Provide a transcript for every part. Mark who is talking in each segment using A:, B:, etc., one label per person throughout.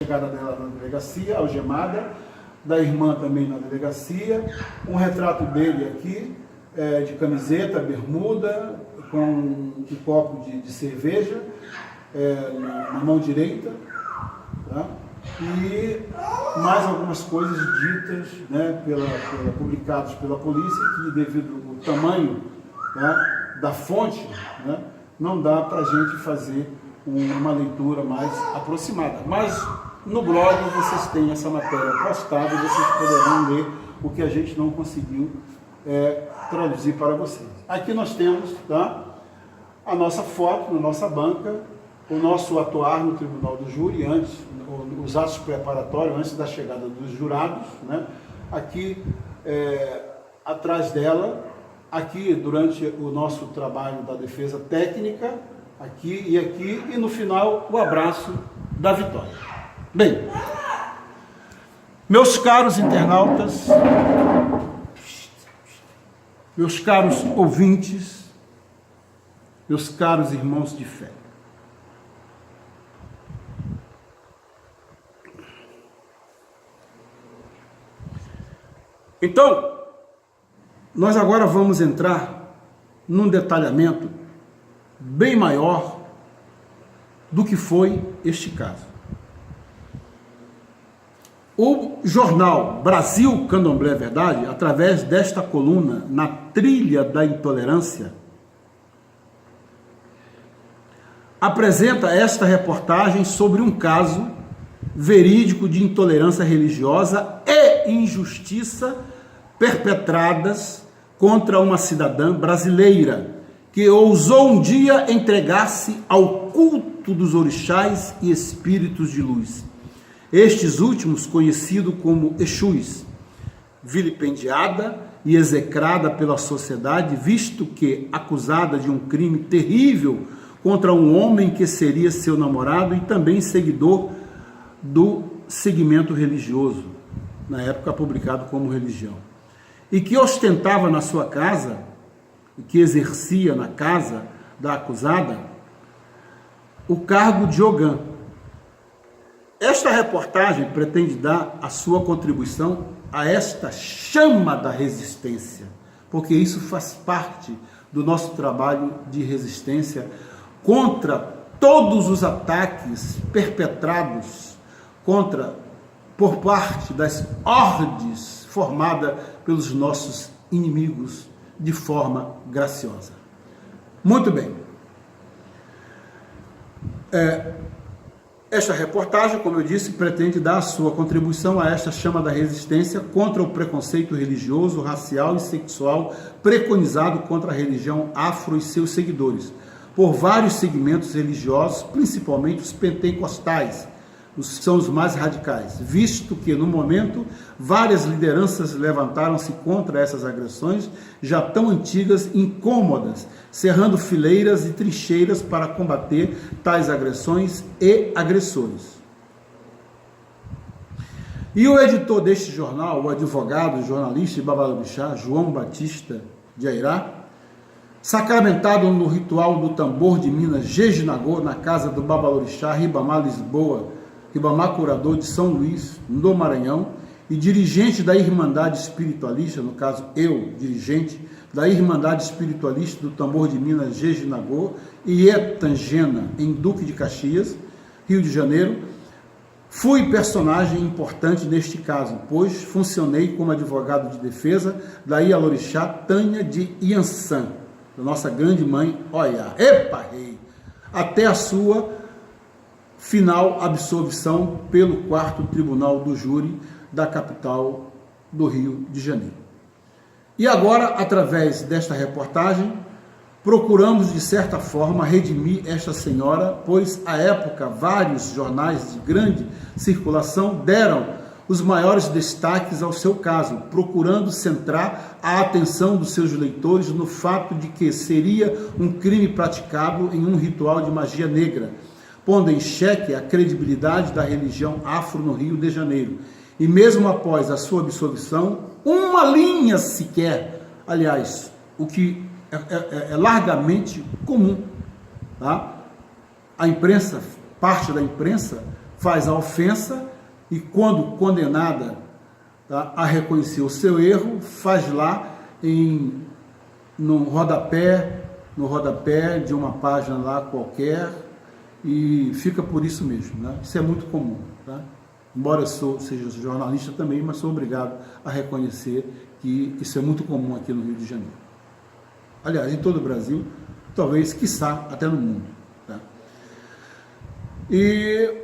A: chegada dela na delegacia, algemada, da irmã também na delegacia, um retrato dele aqui, de camiseta, bermuda, com um copo de cerveja na mão direita, tá? E mais algumas coisas ditas, né, publicadas pela polícia, que devido ao tamanho, né, da fonte, né, não dá para a gente fazer uma leitura mais aproximada. Mas no blog vocês têm essa matéria postada e vocês poderão ler o que a gente não conseguiu traduzir para vocês. Aqui nós temos, tá, a nossa foto na nossa banca, o nosso atuar no tribunal do júri, antes, os atos preparatórios, antes da chegada dos jurados, né? Aqui, atrás dela, aqui durante o nosso trabalho da defesa técnica, aqui, e no final, o abraço da vitória. Bem, meus caros internautas, meus caros ouvintes, meus caros irmãos de fé, então, nós agora vamos entrar num detalhamento bem maior do que foi este caso. O jornal Brasil Candomblé Verdade, através desta coluna, Na Trilha da Intolerância, apresenta esta reportagem sobre um caso verídico de intolerância religiosa e injustiça perpetradas contra uma cidadã brasileira que ousou um dia entregar-se ao culto dos orixás e espíritos de luz. Estes últimos, conhecidos como Exus, vilipendiada e execrada pela sociedade, visto que acusada de um crime terrível contra um homem que seria seu namorado e também seguidor do segmento religioso, na época publicado como religião, e que ostentava na sua casa, e que exercia na casa da acusada, o cargo de Ogã. Esta reportagem pretende dar a sua contribuição a esta chama da resistência, porque isso faz parte do nosso trabalho de resistência contra todos os ataques perpetrados por parte das hordes formadas pelos nossos inimigos de forma graciosa. Muito bem. Esta reportagem, como eu disse, pretende dar a sua contribuição a esta chama da resistência contra o preconceito religioso, racial e sexual preconizado contra a religião afro e seus seguidores, por vários segmentos religiosos, principalmente os pentecostais, são os mais radicais, visto que, no momento, várias lideranças levantaram-se contra essas agressões, já tão antigas e incômodas, cerrando fileiras e trincheiras para combater tais agressões e agressores. E o editor deste jornal, o advogado, jornalista e babalorixá, João Batista de Airá, sacramentado no ritual do tambor de Minas, Jejinagô, na casa do babalorixá Ribamar Lisboa, Ribamar Curador de São Luís, no Maranhão, e dirigente da Irmandade Espiritualista, no caso eu, dirigente da Irmandade Espiritualista do Tambor de Minas, Jejinagô e Etangena, em Duque de Caxias, Rio de Janeiro, fui personagem importante neste caso, pois funcionei como advogado de defesa da Ialorixá Tânia de Iansã, da nossa grande mãe Oiá, epa rei, até a sua final absolvição pelo 4º Tribunal do Júri da capital do Rio de Janeiro. E agora, através desta reportagem, procuramos, de certa forma, redimir esta senhora, pois, à época, vários jornais de grande circulação deram os maiores destaques ao seu caso, procurando centrar a atenção dos seus leitores no fato de que seria um crime praticado em um ritual de magia negra, pondo em xeque a credibilidade da religião afro no Rio de Janeiro. E mesmo após a sua absolvição, uma linha sequer, aliás, o que é largamente comum, tá? A imprensa, parte da imprensa, faz a ofensa e, quando condenada, tá, a reconhecer o seu erro, faz lá no rodapé de uma página lá qualquer, e fica por isso mesmo, né? Isso é muito comum, tá? Embora eu seja jornalista também, mas sou obrigado a reconhecer que isso é muito comum aqui no Rio de Janeiro. Aliás, em todo o Brasil, talvez, quiçá, até no mundo, tá? E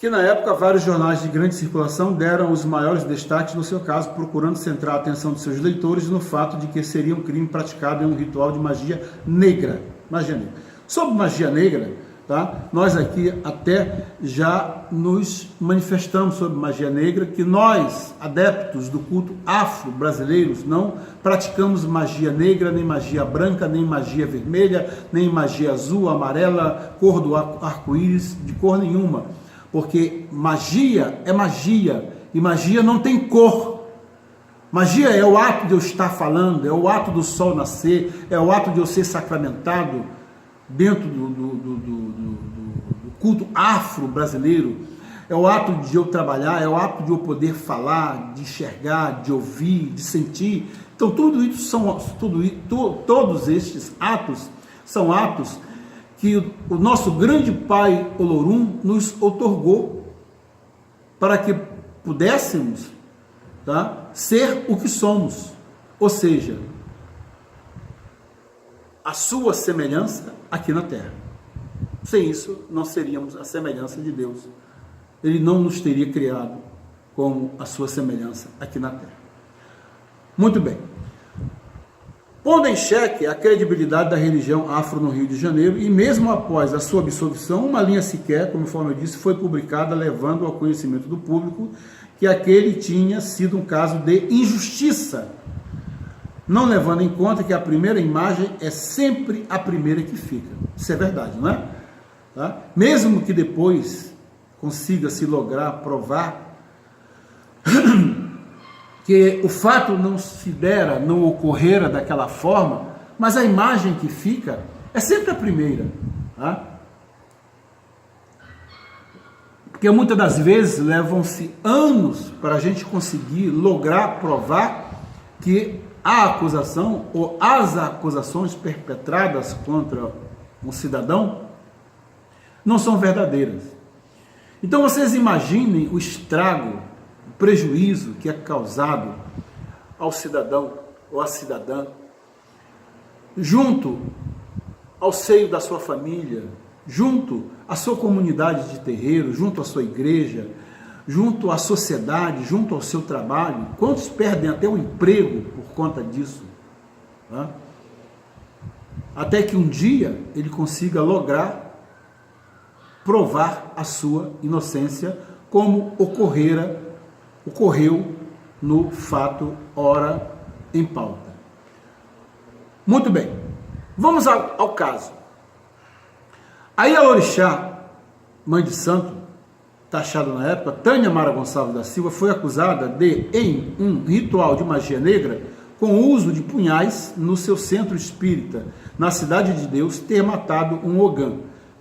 A: que na época vários jornais de grande circulação deram os maiores destaques no seu caso, procurando centrar a atenção de seus leitores no fato de que seria um crime praticado em um ritual de magia negra. Magia negra. Sobre magia negra, tá? Nós aqui até já nos manifestamos sobre magia negra, que nós, adeptos do culto afro-brasileiros, não praticamos magia negra, nem magia branca, nem magia vermelha, nem magia azul, amarela, cor do arco-íris, de cor nenhuma. Porque magia é magia, e magia não tem cor. Magia é o ato de eu estar falando, é o ato do sol nascer, é o ato de eu ser sacramentado dentro do culto afro-brasileiro, é o ato de eu trabalhar, é o ato de eu poder falar, de enxergar, de ouvir, de sentir. Então todos estes atos são atos que o nosso grande pai Olorum nos outorgou para que pudéssemos, tá, ser o que somos, ou seja, a sua semelhança aqui na terra. Sem isso, não seríamos a semelhança de Deus. Ele não nos teria criado como a sua semelhança aqui na terra. Muito bem. Pondo em xeque a credibilidade da religião afro no Rio de Janeiro, e mesmo após a sua absolvição, uma linha sequer, conforme eu disse, foi publicada, levando ao conhecimento do público que aquele tinha sido um caso de injustiça, não levando em conta que a primeira imagem é sempre a primeira que fica. Isso é verdade, não é? Tá? Mesmo que depois consiga se lograr provar que o fato não ocorrera daquela forma, mas a imagem que fica é sempre a primeira, tá? Porque muitas das vezes levam-se anos para a gente conseguir lograr provar que a acusação ou as acusações perpetradas contra um cidadão não são verdadeiras. Então vocês imaginem o estrago, o prejuízo que é causado ao cidadão ou à cidadã, junto ao seio da sua família, junto à sua comunidade de terreiro, junto à sua igreja, junto à sociedade, junto ao seu trabalho. Quantos perdem até o emprego por conta disso? Tá? Até que um dia ele consiga lograr provar a sua inocência, como ocorreu no fato ora em pauta. Muito bem, vamos ao caso. A Ialorixá, mãe de santo, taxada na época, Tânia Mara Gonçalves da Silva, foi acusada de, em um ritual de magia negra, com o uso de punhais no seu centro espírita, na Cidade de Deus, ter matado um Ogã,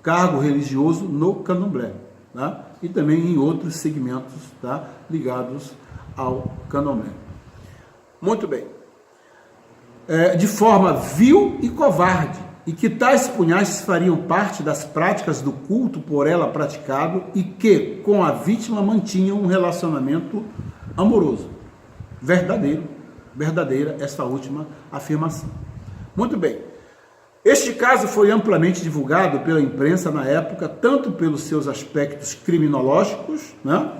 A: cargo religioso no Candomblé, tá? E também em outros segmentos, tá, ligados ao Candomblé. Muito bem. De forma vil e covarde, e que tais punhais fariam parte das práticas do culto por ela praticado e que, com a vítima, mantinham um relacionamento amoroso. Verdadeira essa última afirmação. Muito bem. Este caso foi amplamente divulgado pela imprensa na época, tanto pelos seus aspectos criminológicos, né,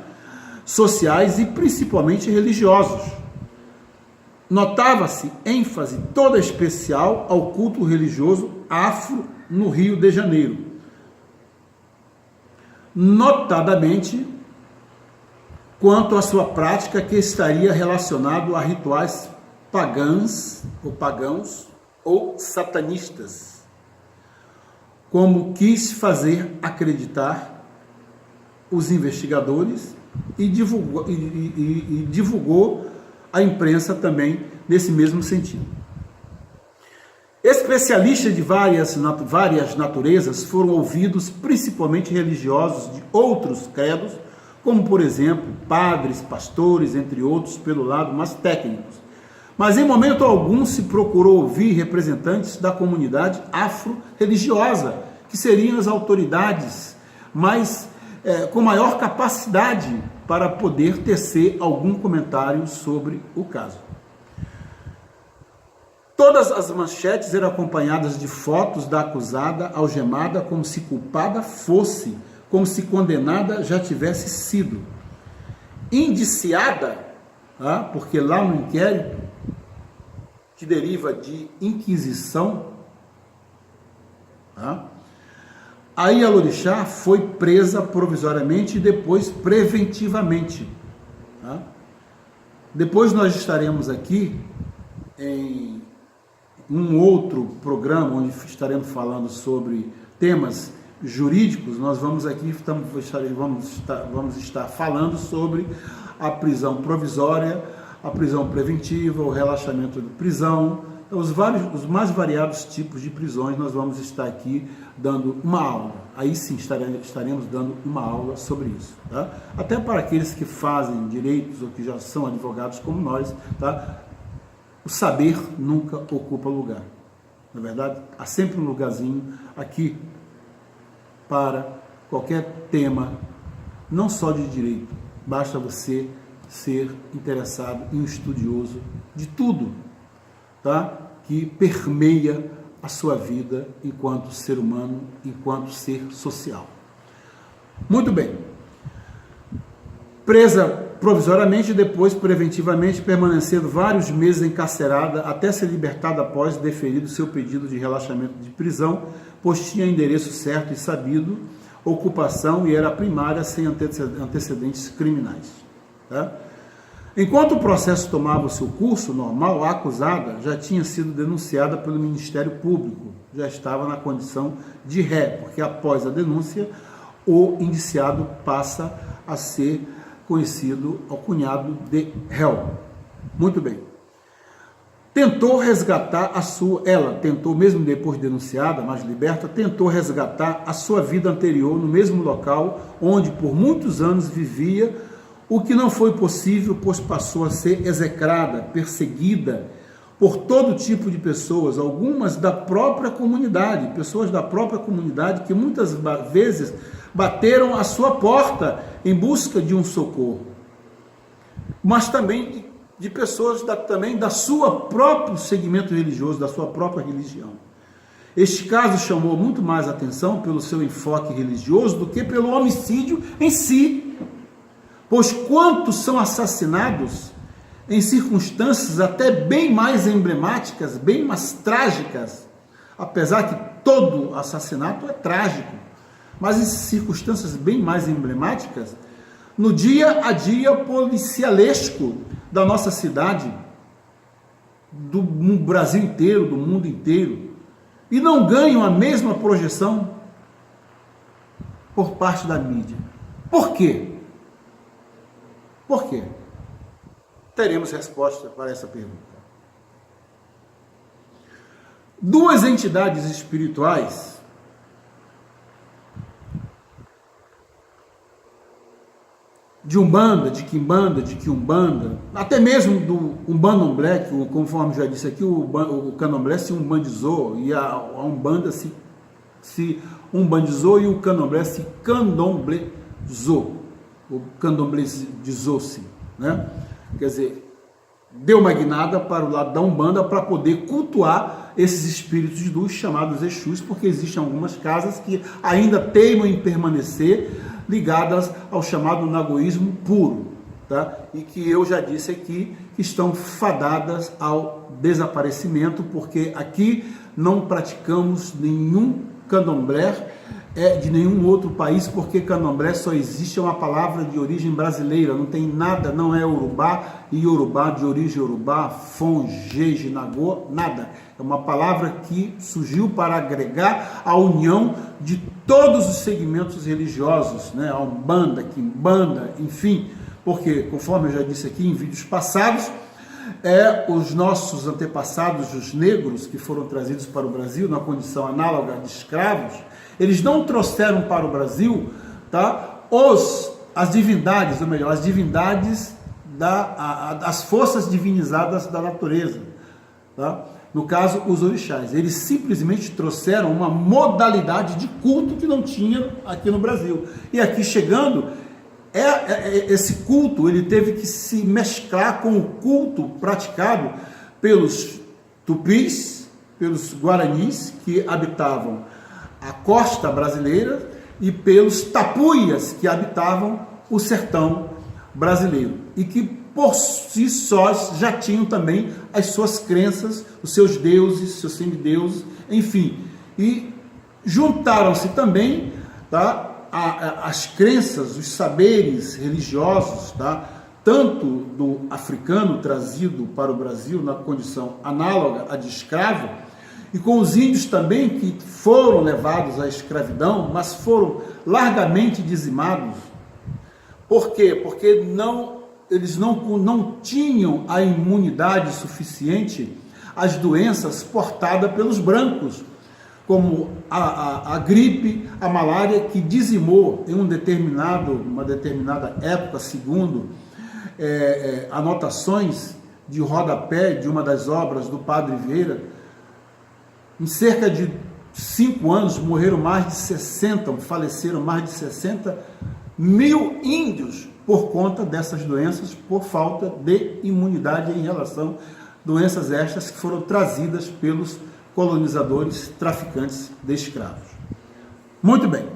A: sociais e principalmente religiosos. Notava-se ênfase toda especial ao culto religioso afro no Rio de Janeiro, notadamente quanto à sua prática, que estaria relacionado a rituais pagãos ou satanistas, como quis fazer acreditar os investigadores e divulgou a imprensa também nesse mesmo sentido. Especialistas de várias naturezas foram ouvidos, principalmente religiosos de outros credos, como, por exemplo, padres, pastores, entre outros, pelo lado mais técnicos. Mas em momento algum se procurou ouvir representantes da comunidade afro-religiosa, que seriam as autoridades com maior capacidade para poder tecer algum comentário sobre o caso. Todas as manchetes eram acompanhadas de fotos da acusada algemada, como se culpada fosse, como se condenada já tivesse sido. Indiciada, porque lá no inquérito, que deriva de inquisição, a Ialorixá foi presa provisoriamente e depois preventivamente. Depois nós estaremos aqui em um outro programa, onde estaremos falando sobre temas jurídicos. Nós vamos estar falando sobre a prisão provisória, a prisão preventiva, o relaxamento de prisão, os mais variados tipos de prisões. Nós vamos estar aqui dando uma aula. Aí sim estaremos dando uma aula sobre isso, tá? Até para aqueles que fazem direitos ou que já são advogados como nós, tá? O saber nunca ocupa lugar. Na verdade, há sempre um lugarzinho aqui para qualquer tema, não só de direito. Basta você ser interessado e um estudioso de tudo, tá? Que permeia a sua vida enquanto ser humano, enquanto ser social. Muito bem. Presa provisoriamente e depois preventivamente, permanecendo vários meses encarcerada até ser libertada após deferido seu pedido de relaxamento de prisão, pois tinha endereço certo e sabido, ocupação e era primária sem antecedentes criminais. Tá? Enquanto o processo tomava o seu curso normal, a acusada já tinha sido denunciada pelo Ministério Público, já estava na condição de ré, porque após a denúncia, o indiciado passa a ser conhecido, alcunhado de réu. Muito bem. Ela tentou, mesmo depois denunciada, mas liberta, tentou resgatar a sua vida anterior no mesmo local onde por muitos anos vivia, o que não foi possível, pois passou a ser execrada, perseguida por todo tipo de pessoas, algumas da própria comunidade, pessoas da própria comunidade que muitas vezes bateram à sua porta em busca de um socorro, mas também de pessoas também da sua próprio segmento religioso, da sua própria religião. Este caso chamou muito mais atenção pelo seu enfoque religioso do que pelo homicídio em si, pois quantos são assassinados em circunstâncias até bem mais emblemáticas, bem mais trágicas, apesar que todo assassinato é trágico, mas em circunstâncias bem mais emblemáticas, no dia a dia policialesco da nossa cidade, do Brasil inteiro, do mundo inteiro, e não ganham a mesma projeção por parte da mídia. Por quê? Por quê? Teremos resposta para essa pergunta. Duas entidades espirituais de Umbanda, de Quimbanda, de Quiumbanda, até mesmo do Umbandomblé, que, conforme já disse aqui, o Candomblé se umbandizou e a Umbanda se umbandizou e o Candomblé se candomblezou, o candomblezou-se, né? Quer dizer, deu uma guinada para o lado da Umbanda para poder cultuar esses espíritos de luz chamados Exus, porque existem algumas casas que ainda teimam em permanecer ligadas ao chamado nagoísmo puro, tá? E que eu já disse aqui que estão fadadas ao desaparecimento, porque aqui não praticamos nenhum candomblé de nenhum outro país, porque candomblé só existe, é uma palavra de origem brasileira, não tem nada, não é urubá, iorubá de origem urubá, fon, jeje, nagô, nada. É uma palavra que surgiu para agregar a união de todos os segmentos religiosos, né? A Umbanda, Quimbanda, enfim, porque, conforme eu já disse aqui em vídeos passados, os nossos antepassados, os negros que foram trazidos para o Brasil na condição análoga de escravos, eles não trouxeram para o Brasil, tá, as divindades, ou melhor, as divindades as forças divinizadas da natureza, tá? No caso, os orixás. Eles simplesmente trouxeram uma modalidade de culto que não tinha aqui no Brasil. E aqui chegando, esse culto ele teve que se mesclar com o culto praticado pelos tupis, pelos guaranis que habitavam a costa brasileira e pelos tapuias que habitavam o sertão brasileiro e que por si sós já tinham também as suas crenças, os seus deuses, seus semideuses, enfim, e juntaram-se também, tá, as crenças, os saberes religiosos, tá, tanto do africano trazido para o Brasil na condição análoga à de escravo, e com os índios também que foram levados à escravidão, mas foram largamente dizimados. Por quê? Porque eles não tinham a imunidade suficiente às doenças portadas pelos brancos, como a gripe, a malária, que dizimou em uma determinada época, segundo anotações de rodapé de uma das obras do Padre Vieira. Em cerca de 5 anos faleceram mais de 60 mil índios por conta dessas doenças, por falta de imunidade em relação a doenças estas que foram trazidas pelos colonizadores traficantes de escravos. Muito bem.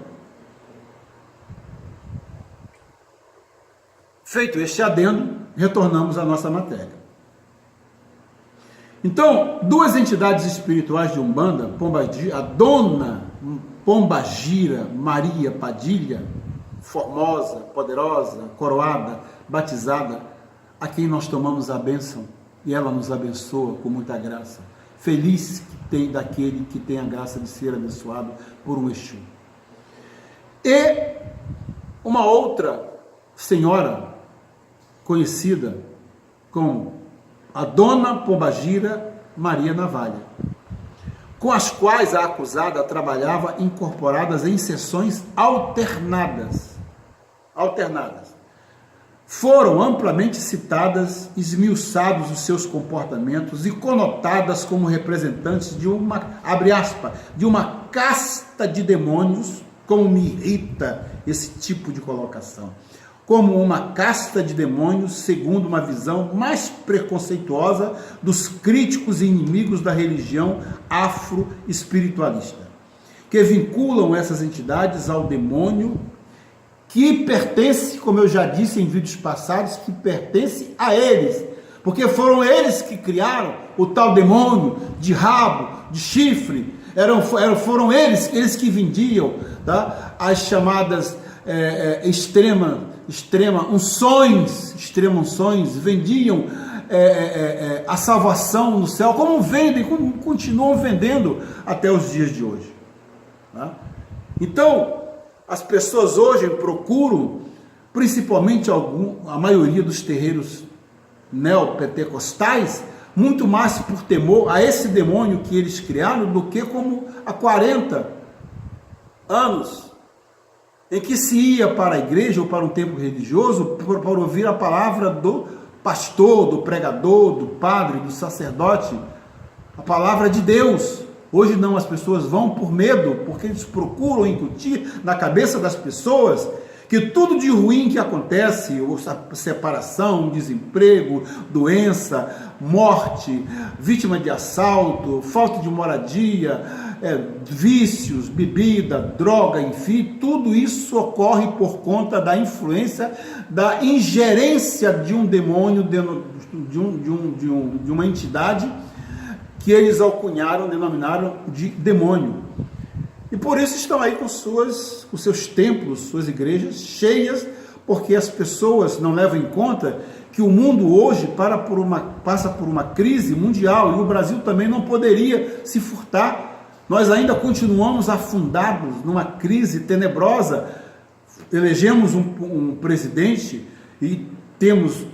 A: Feito este adendo, retornamos à nossa matéria. Então, duas entidades espirituais de Umbanda, a dona Pombagira Maria Padilha, formosa, poderosa, coroada, batizada, a quem nós tomamos a bênção e ela nos abençoa com muita graça. Feliz daquele que tem a graça de ser abençoado por um Exu. E uma outra senhora conhecida como a dona Pombagira Maria Navalha, com as quais a acusada trabalhava incorporadas em sessões alternadas. Foram amplamente citadas, esmiuçados os seus comportamentos e conotadas como representantes de abre aspas, de uma casta de demônios, como me irrita esse tipo de colocação, como uma casta de demônios, segundo uma visão mais preconceituosa dos críticos e inimigos da religião afro-espiritualista, que vinculam essas entidades ao demônio, que pertence, como eu já disse em vídeos passados, que pertence a eles, porque foram eles que criaram o tal demônio de rabo, de chifre, foram eles que vendiam, tá, as chamadas extrema unções, vendiam a salvação no céu, como vendem, como continuam vendendo até os dias de hoje. Tá? Então, as pessoas hoje procuram, principalmente a maioria dos terreiros neopentecostais, muito mais por temor a esse demônio que eles criaram do que como há 40 anos, em que se ia para a igreja ou para um templo religioso para ouvir a palavra do pastor, do pregador, do padre, do sacerdote, a palavra de Deus. Hoje não, as pessoas vão por medo, porque eles procuram incutir na cabeça das pessoas que tudo de ruim que acontece, separação, desemprego, doença, morte, vítima de assalto, falta de moradia, vícios, bebida, droga, enfim, tudo isso ocorre por conta da influência, da ingerência de um demônio, de uma entidade que eles denominaram de demônio. E por isso estão aí com seus templos, suas igrejas cheias, porque as pessoas não levam em conta que o mundo hoje passa por uma crise mundial e o Brasil também não poderia se furtar. Nós ainda continuamos afundados numa crise tenebrosa. Elegemos um presidente e temos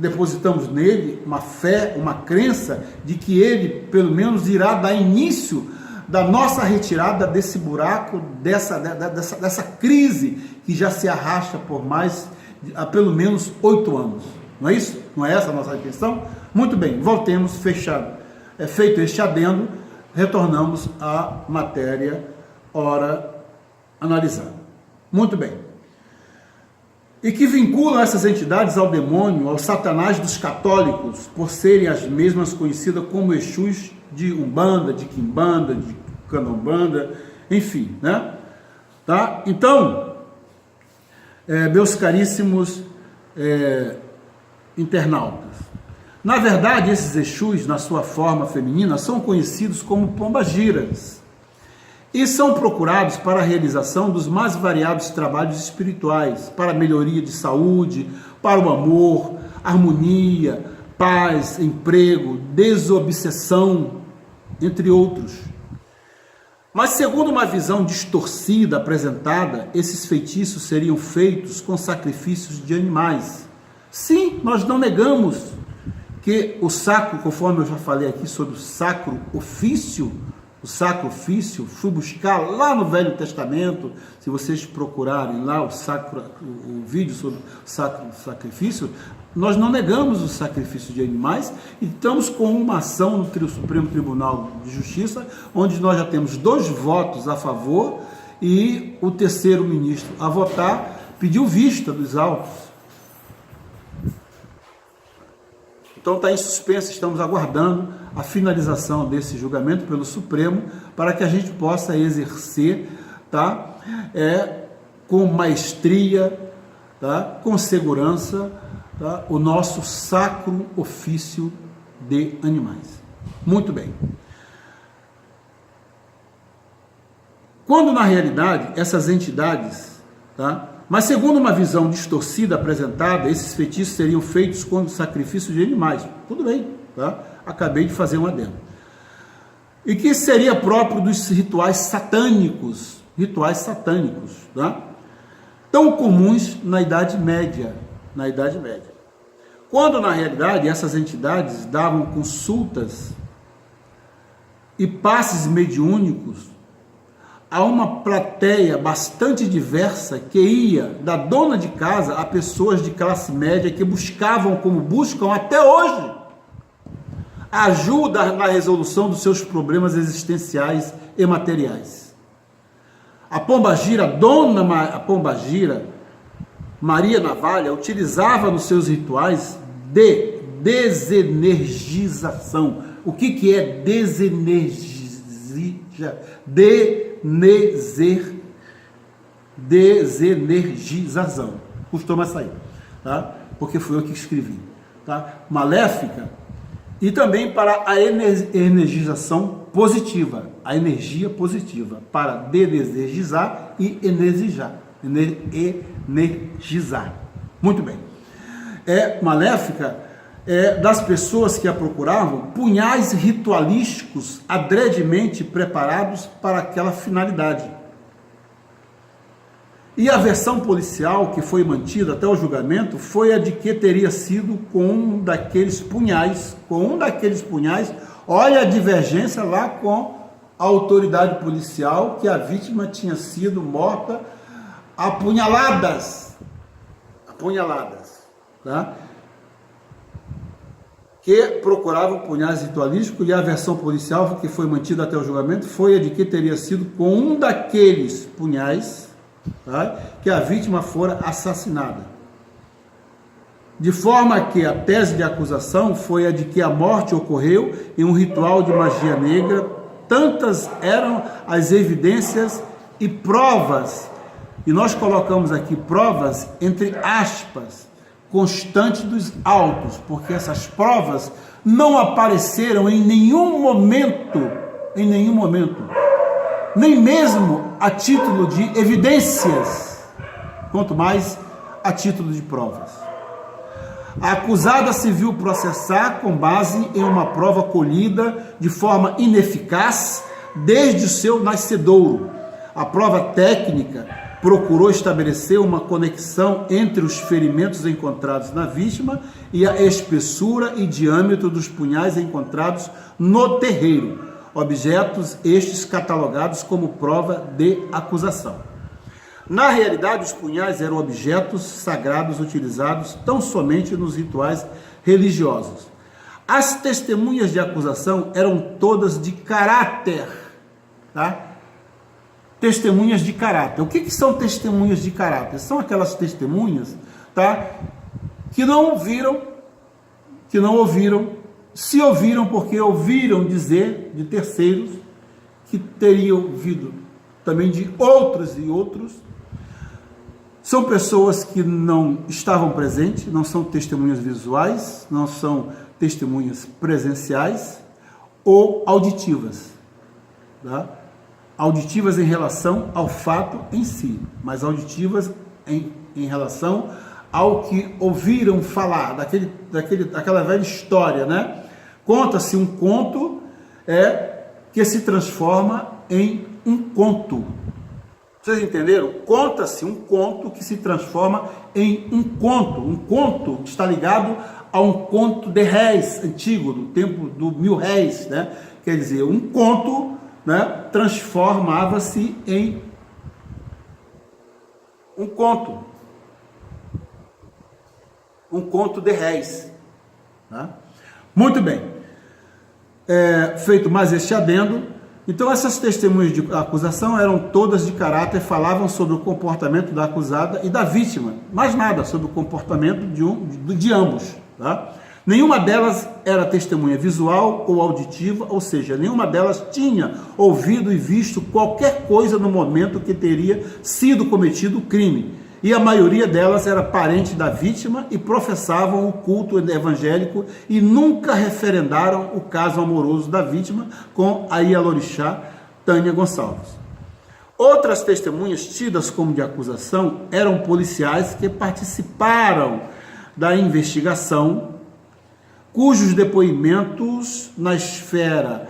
A: depositamos nele uma fé, uma crença de que ele, pelo menos, irá dar início da nossa retirada desse buraco, dessa crise que já se arrasta por há pelo menos 8 anos. Não é isso? Não é essa a nossa intenção? Muito bem, voltemos, fechado. Feito este adendo, retornamos à matéria ora analisada. Muito bem. E que vinculam essas entidades ao demônio, ao Satanás dos católicos, por serem as mesmas conhecidas como Exus de Umbanda, de Quimbanda, de Candombanda, enfim, né? Tá? Então, meus caríssimos internautas, na verdade, esses Exus, na sua forma feminina, são conhecidos como pombagiras e são procurados para a realização dos mais variados trabalhos espirituais, para a melhoria de saúde, para o amor, harmonia, paz, emprego, desobsessão, entre outros. Mas segundo uma visão distorcida apresentada, esses feitiços seriam feitos com sacrifícios de animais. Sim, nós não negamos que o sacro, conforme eu já falei aqui sobre o sacro ofício, fui buscar lá no Velho Testamento, se vocês procurarem lá o vídeo sobre o sacro sacrifício, nós não negamos o sacrifício de animais e estamos com uma ação no Supremo Tribunal de Justiça, onde nós já temos 2 votos a favor e o terceiro ministro a votar pediu vista dos autos. Então está em suspenso, estamos aguardando a finalização desse julgamento pelo Supremo para que a gente possa exercer, tá? Com maestria, tá? Com segurança, tá? O nosso sacro ofício de animais. Muito bem. Quando na realidade essas entidades, tá? Mas segundo uma visão distorcida apresentada, esses feitiços seriam feitos com sacrifício de animais. Tudo bem, tá? Acabei de fazer um adendo. E que seria próprio dos rituais satânicos, tá? Tão comuns na Idade Média, Quando na realidade essas entidades davam consultas e passes mediúnicos a uma plateia bastante diversa que ia da dona de casa a pessoas de classe média que buscavam, como buscam até hoje, ajuda na resolução dos seus problemas existenciais e materiais. A pombagira, a pombagira Maria Navalha, utilizava nos seus rituais de desenergização. O que é desenergização? Costuma sair, tá? Porque fui eu que escrevi, tá? Maléfica. E também para a energização positiva, a energia positiva, para desenergizar e energizar. Muito bem. Maléfica das pessoas que a procuravam, punhais ritualísticos adredemente preparados para aquela finalidade. E a versão policial que foi mantida até o julgamento foi a de que teria sido com um daqueles punhais, olha a divergência lá com a autoridade policial, que a vítima tinha sido morta apunhaladas, tá? Que procuravam punhais ritualísticos, e a versão policial que foi mantida até o julgamento foi a de que teria sido com um daqueles punhais, tá? Que a vítima fora assassinada. De forma que a tese de acusação foi a de que a morte ocorreu em um ritual de magia negra. Tantas eram as evidências e provas, e nós colocamos aqui provas entre aspas, constante dos autos, porque essas provas não apareceram em nenhum momento, nem mesmo a título de evidências, quanto mais a título de provas. A acusada se viu processar com base em uma prova colhida de forma ineficaz desde o seu nascedouro. A prova técnica procurou estabelecer uma conexão entre os ferimentos encontrados na vítima e a espessura e diâmetro dos punhais encontrados no terreiro, objetos estes catalogados como prova de acusação. Na realidade, os punhais eram objetos sagrados utilizados tão somente nos rituais religiosos. As testemunhas de acusação eram todas de caráter, tá? Testemunhas de caráter. O que são testemunhas de caráter? São aquelas testemunhas, tá, que não viram, que não ouviram, se ouviram porque ouviram dizer de terceiros, que teriam ouvido também de outros e outros. São pessoas que não estavam presentes, não são testemunhas visuais, não são testemunhas presenciais ou auditivas, tá? Auditivas em relação ao fato em si, mas auditivas em relação ao que ouviram falar, daquela velha história, né? Conta-se um conto que se transforma em um conto. Vocês entenderam? Conta-se um conto que se transforma em um conto. Um conto que está ligado a um conto de réis antigo, do tempo do 1000 réis, né? Quer dizer, um conto, né, transformava-se em um conto de réis, né? Muito bem, feito mais este adendo, então essas testemunhas de acusação eram todas de caráter, falavam sobre o comportamento da acusada e da vítima, mais nada sobre o comportamento de ambos, tá? Nenhuma delas era testemunha visual ou auditiva, ou seja, nenhuma delas tinha ouvido e visto qualquer coisa no momento que teria sido cometido o crime. E a maioria delas era parente da vítima e professavam o culto evangélico e nunca referendaram o caso amoroso da vítima com a Ialorixá Tânia Gonçalves. Outras testemunhas tidas como de acusação eram policiais que participaram da investigação, cujos depoimentos na esfera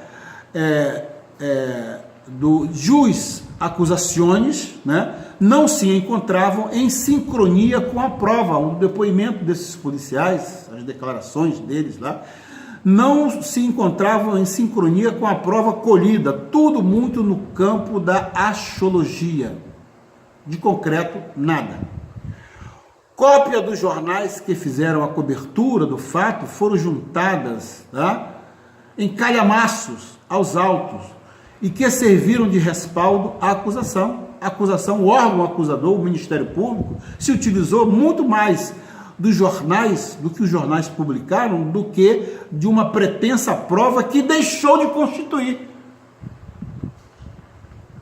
A: do jus accusationis, né, não se encontravam em sincronia com a prova. O depoimento desses policiais, as declarações deles lá, não se encontravam em sincronia com a prova colhida, tudo muito no campo da axiologia. De concreto, nada. Cópia dos jornais que fizeram a cobertura do fato foram juntadas, tá, em calhamaços aos autos e que serviram de respaldo à acusação. A acusação, o órgão acusador, o Ministério Público, se utilizou muito mais dos jornais, do que os jornais publicaram, do que de uma pretensa prova que deixou de constituir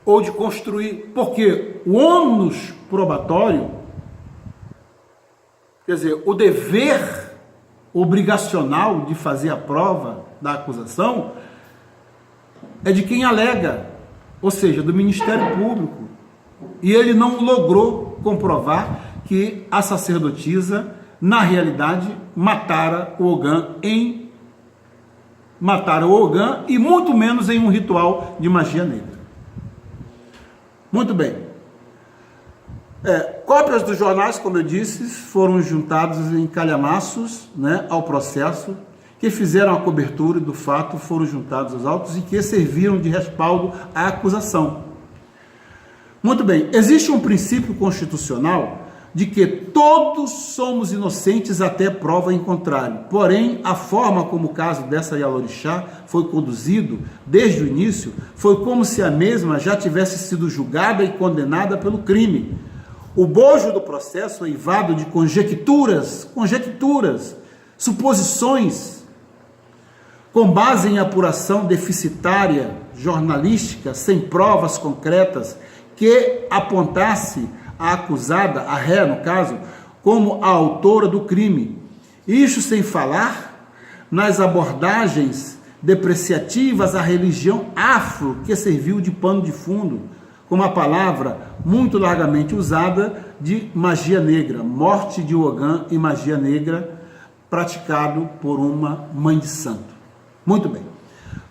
A: ou de construir, porque o ônus probatório, quer dizer, o dever obrigacional de fazer a prova da acusação é de quem alega, ou seja, do Ministério Público. E ele não logrou comprovar que a sacerdotisa, na realidade, matara o Ogã e muito menos em um ritual de magia negra. Muito bem. Cópias dos jornais, como eu disse, foram juntados em calhamaços, né, ao processo, que fizeram a cobertura do fato, foram juntados aos autos e que serviram de respaldo à acusação. Muito bem, existe um princípio constitucional de que todos somos inocentes até prova em contrário. Porém, a forma como o caso dessa Ialorixá foi conduzido desde o início foi como se a mesma já tivesse sido julgada e condenada pelo crime. O bojo do processo é eivado de conjecturas, suposições, com base em apuração deficitária, jornalística, sem provas concretas, que apontasse a acusada, a ré no caso, como a autora do crime. Isso sem falar nas abordagens depreciativas à religião afro, que serviu de pano de fundo, como a palavra muito largamente usada de magia negra, morte de Ogã e magia negra, praticado por uma mãe de santo. Muito bem.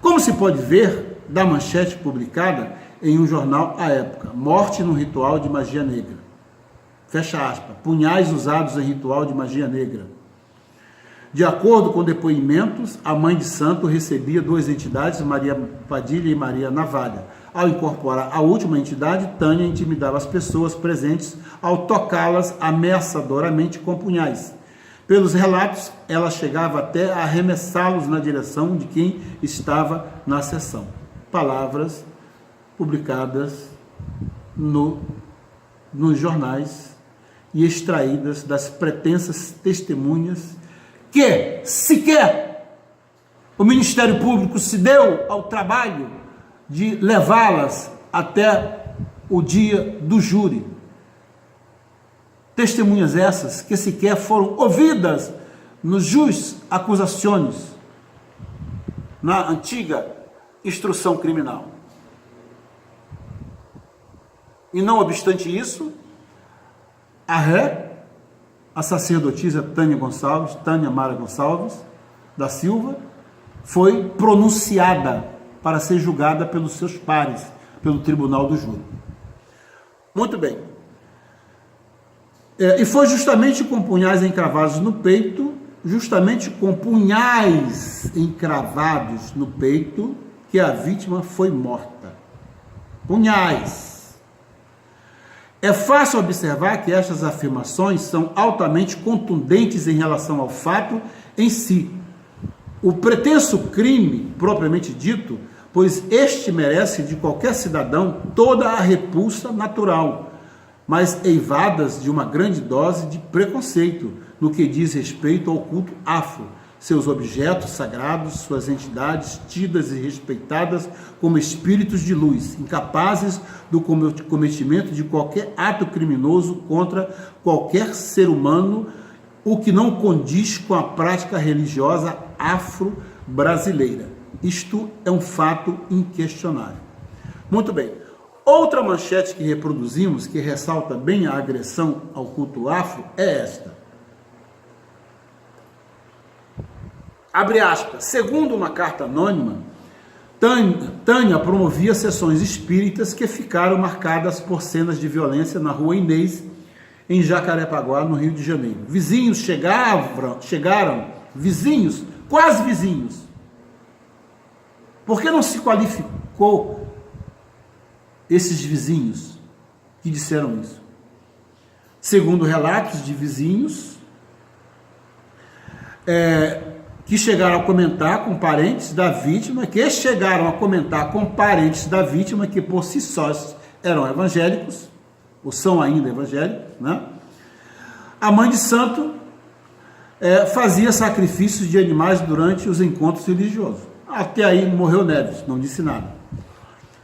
A: Como se pode ver da manchete publicada, em um jornal à época. Morte no ritual de magia negra. Fecha aspas. Punhais usados em ritual de magia negra. De acordo com depoimentos, a mãe de santo recebia duas entidades, Maria Padilha e Maria Navalha. Ao incorporar a última entidade, Tânia intimidava as pessoas presentes ao tocá-las ameaçadoramente com punhais. Pelos relatos, ela chegava até a arremessá-los na direção de quem estava na sessão. Palavras publicadas nos jornais e extraídas das pretensas testemunhas que sequer o Ministério Público se deu ao trabalho de levá-las até o dia do júri. Testemunhas essas que sequer foram ouvidas nos jus accusationes, na antiga instrução criminal. E não obstante isso, a ré, a sacerdotisa Tânia Mara Gonçalves da Silva, foi pronunciada para ser julgada pelos seus pares, pelo tribunal do júri. Muito bem. E foi justamente com punhais encravados no peito, que a vítima foi morta. Punhais. É fácil observar que estas afirmações são altamente contundentes em relação ao fato em si. O pretenso crime, propriamente dito, pois este merece de qualquer cidadão toda a repulsa natural, mas eivadas de uma grande dose de preconceito no que diz respeito ao culto afro, seus objetos sagrados, suas entidades tidas e respeitadas como espíritos de luz, incapazes do cometimento de qualquer ato criminoso contra qualquer ser humano, o que não condiz com a prática religiosa afro-brasileira. Isto é um fato inquestionável. Muito bem. Outra manchete que reproduzimos, que ressalta bem a agressão ao culto afro, é esta. Abre aspas. Segundo uma carta anônima, Tânia promovia sessões espíritas que ficaram marcadas por cenas de violência na Rua Inês, em Jacarepaguá, no Rio de Janeiro. Vizinhos chegaram, vizinhos, quase vizinhos. Por que não se qualificou esses vizinhos que disseram isso? Segundo relatos de vizinhos, que chegaram a comentar com parentes da vítima, que por si sós eram evangélicos, ou são ainda evangélicos, né? A mãe de santo fazia sacrifícios de animais durante os encontros religiosos. Até aí morreu Neves, não disse nada.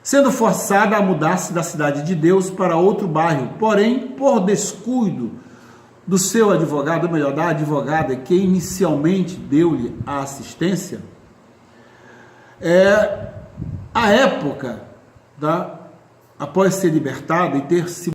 A: Sendo forçada a mudar-se da Cidade de Deus para outro bairro, porém, por descuido do seu advogado, ou melhor, da advogada que inicialmente deu-lhe a assistência, a época, após ser libertada e ter se